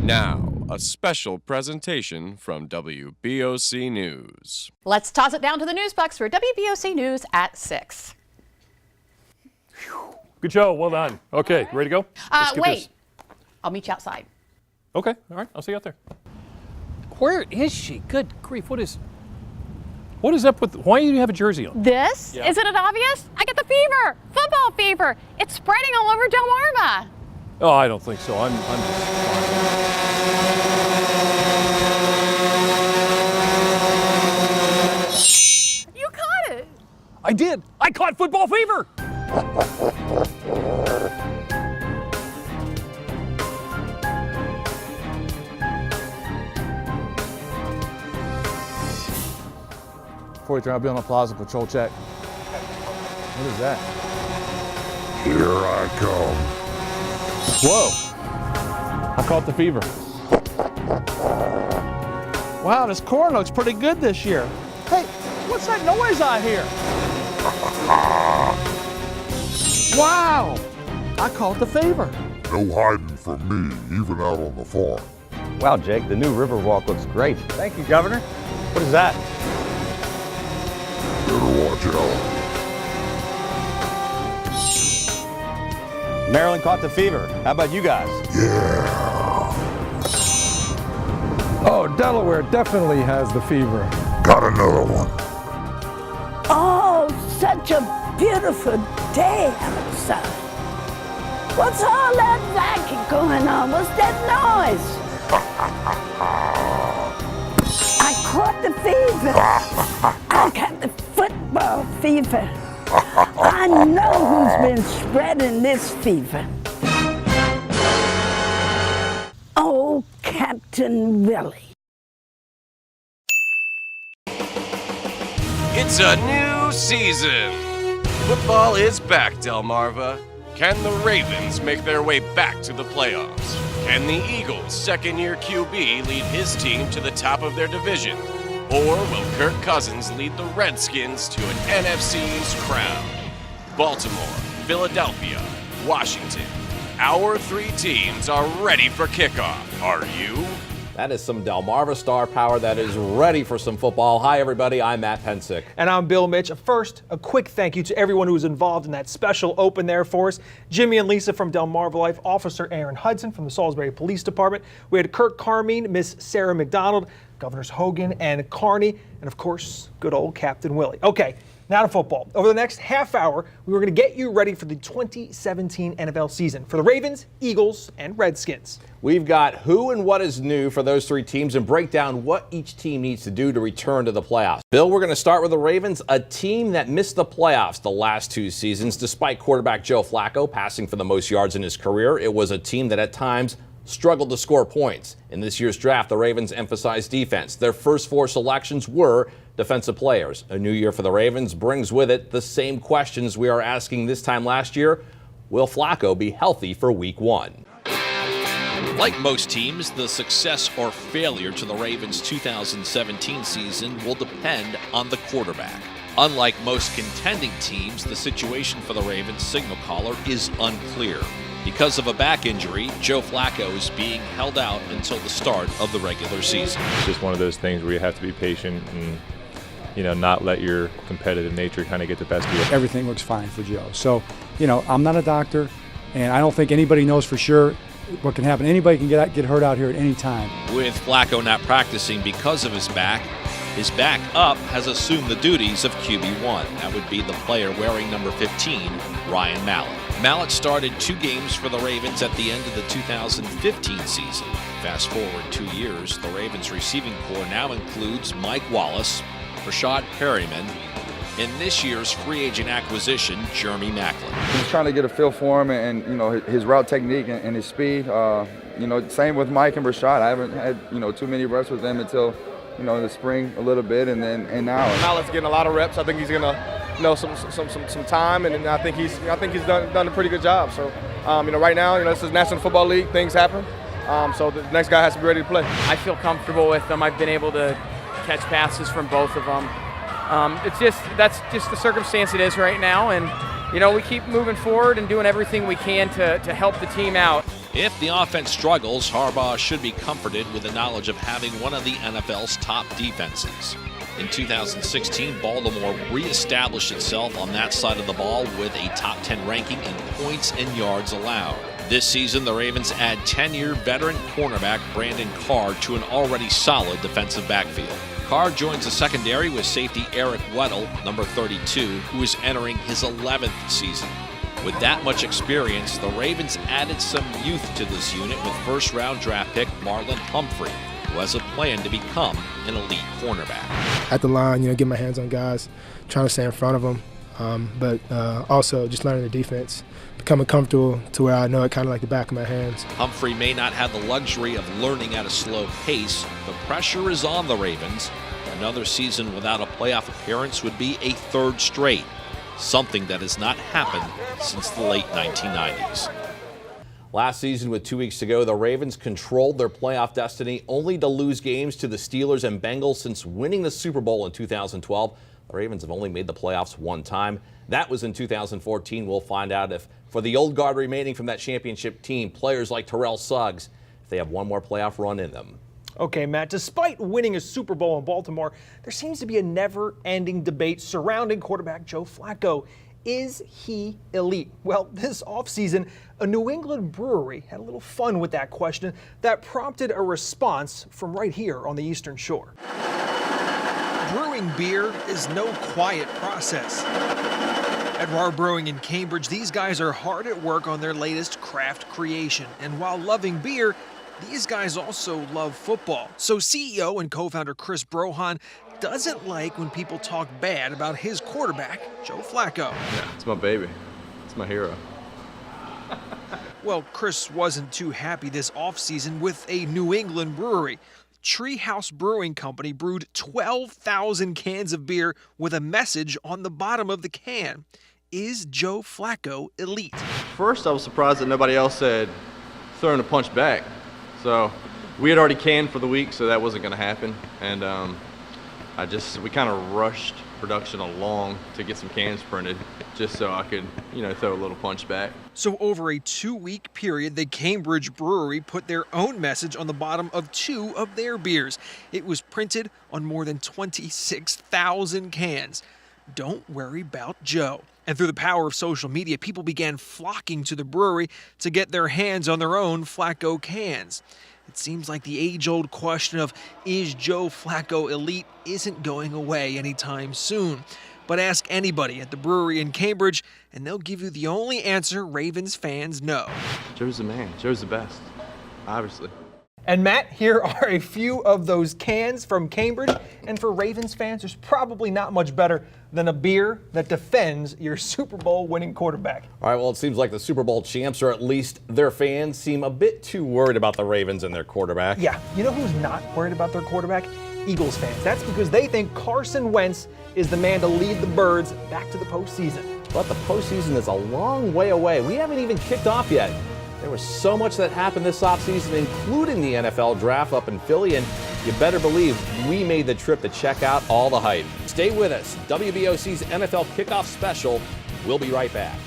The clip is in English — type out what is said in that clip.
Now, a special presentation from WBOC News. Let's toss it down to the news box for WBOC News at 6. Good show. Well done. Okay, ready to go? Wait. I'll meet you outside. Okay, all right. I'll see you out there. Where is she? Good grief. What is up with, why do you have a jersey on? This? Yeah. Isn't it obvious? I got the fever. Football fever. It's spreading all over Delmarva. Oh, I don't think so. I'm just fine. You caught it. I did. I caught football fever. Before we turn, I'll be on the plaza patrol check. What is that? Here I come. Whoa! I caught the fever. Wow, this corn looks pretty good this year. Hey, what's that noise I hear? Wow! I caught the fever. No hiding from me, even out on the farm. Wow, Jake, the new Riverwalk looks great. Thank you, Governor. What is that? Better watch out. Maryland caught the fever. How about you guys? Yeah. Oh, Delaware definitely has the fever. Got another one. Oh, such a beautiful day outside. What's all that vacuum going on? What's that noise? I caught the fever. I got the football fever. I know who's been spreading this fever. Oh, Captain Willie. It's a new season. Football is back, Delmarva. Can the Ravens make their way back to the playoffs? Can the Eagles' second-year QB lead his team to the top of their division? Or will Kirk Cousins lead the Redskins to an NFC's crown? Baltimore, Philadelphia, Washington. Our 3 teams are ready for kickoff. Are you? That is some Delmarva star power that is ready for some football. Hi, everybody. I'm Matt Pensick. And I'm Bill Mitch. First, a quick thank you to everyone who was involved in that special open there for us. Jimmy and Lisa from Delmarva Life, Officer Aaron Hudson from the Salisbury Police Department. We had Kirk Carmine, Miss Sarah McDonald, Governors Hogan and Carney, and of course, good old Captain Willie. Okay, now to football. Over the next half hour, we were going to get you ready for the 2017 NFL season for the Ravens, Eagles, and Redskins. We've got who and what is new for those 3 teams and break down what each team needs to do to return to the playoffs. Bill, we're going to start with the Ravens, a team that missed the playoffs the last 2 seasons. Despite quarterback Joe Flacco passing for the most yards in his career, it was a team that at times struggled to score points. In this year's draft, the Ravens emphasized defense. Their first 4 selections were defensive players. A new year for the Ravens brings with it the same questions we are asking this time last year. Will Flacco be healthy for week 1? Like most teams, the success or failure to the Ravens' 2017 season will depend on the quarterback. Unlike most contending teams, the situation for the Ravens signal caller is unclear. Because of a back injury, Joe Flacco is being held out until the start of the regular season. It's just one of those things where you have to be patient and, not let your competitive nature kind of get the best of you. Everything looks fine for Joe. So, I'm not a doctor, and I don't think anybody knows for sure what can happen. Anybody can get hurt out here at any time. With Flacco not practicing because of his backup has assumed the duties of QB1. That would be the player wearing number 15, Ryan Mallett. Mallett started 2 games for the Ravens at the end of the 2015 season. Fast forward 2 years, the Ravens receiving corps now includes Mike Wallace, Rashad Perryman, and this year's free agent acquisition, Jeremy Maclin. Just trying to get a feel for him and his route technique and his speed. Same with Mike and Rashad. I haven't had too many reps with them until in the spring a little bit and now. Mallett's getting a lot of reps. I think he's gonna some time, and I think he's done a pretty good job. So right now this is National Football League. Things happen. So the next guy has to be ready to play. I feel comfortable with them. I've been able to catch passes from both of them. That's just the circumstance it is right now, and we keep moving forward and doing everything we can to help the team out. If the offense struggles, Harbaugh should be comforted with the knowledge of having one of the NFL's top defenses. In 2016, Baltimore reestablished itself on that side of the ball with a top 10 ranking in points and yards allowed. This season, the Ravens add 10-year veteran cornerback Brandon Carr to an already solid defensive backfield. Carr joins the secondary with safety Eric Weddle, number 32, who is entering his 11th season. With that much experience, the Ravens added some youth to this unit with first-round draft pick Marlon Humphrey, who has a plan to become an elite cornerback. At the line, get my hands on guys, trying to stay in front of them, but also just learning the defense, becoming comfortable to where I know it kind of like the back of my hands. Humphrey may not have the luxury of learning at a slow pace. The pressure is on the Ravens. Another season without a playoff appearance would be a third straight, something that has not happened since the late 1990s. Last season, with 2 weeks to go, the Ravens controlled their playoff destiny, only to lose games to the Steelers and Bengals since winning the Super Bowl in 2012. The Ravens have only made the playoffs one time. That was in 2014. We'll find out if, for the old guard remaining from that championship team, players like Terrell Suggs, if they have one more playoff run in them. Okay, Matt, despite winning a Super Bowl in Baltimore, there seems to be a never-ending debate surrounding quarterback Joe Flacco. Is he elite? Well, this offseason, a New England brewery had a little fun with that question that prompted a response from right here on the Eastern Shore. Brewing beer is no quiet process. At RAR Brewing in Cambridge, these guys are hard at work on their latest craft creation. And while loving beer, these guys also love football. So CEO and co-founder Chris Brohan doesn't like when people talk bad about his quarterback, Joe Flacco. Yeah, it's my baby. It's my hero. Well, Chris wasn't too happy this offseason with a New England brewery. Treehouse Brewing Company brewed 12,000 cans of beer with a message on the bottom of the can. Is Joe Flacco elite? First, I was surprised that nobody else said throwing a punch back. So we had already canned for the week, so that wasn't going to happen. And we kind of rushed production along to get some cans printed just so I could, throw a little punch back. So over a 2-week period, the Cambridge Brewery put their own message on the bottom of 2 of their beers. It was printed on more than 26,000 cans. Don't worry about Joe. And through the power of social media, people began flocking to the brewery to get their hands on their own Flacco cans. It seems like the age-old question of, is Joe Flacco elite, isn't going away anytime soon. But ask anybody at the brewery in Cambridge, and they'll give you the only answer Ravens fans know. Joe's the man. Joe's the best, obviously. And Matt, here are a few of those cans from Cambridge. And for Ravens fans, there's probably not much better than a beer that defends your Super Bowl winning quarterback. All right, well, it seems like the Super Bowl champs, or at least their fans, seem a bit too worried about the Ravens and their quarterback. Yeah, you know who's not worried about their quarterback? Eagles fans. That's because they think Carson Wentz is the man to lead the Birds back to the postseason. But the postseason is a long way away. We haven't even kicked off yet. There was so much that happened this offseason, including the NFL draft up in Philly, and you better believe we made the trip to check out all the hype. Stay with us. WBOC's NFL Kickoff Special. We'll be right back.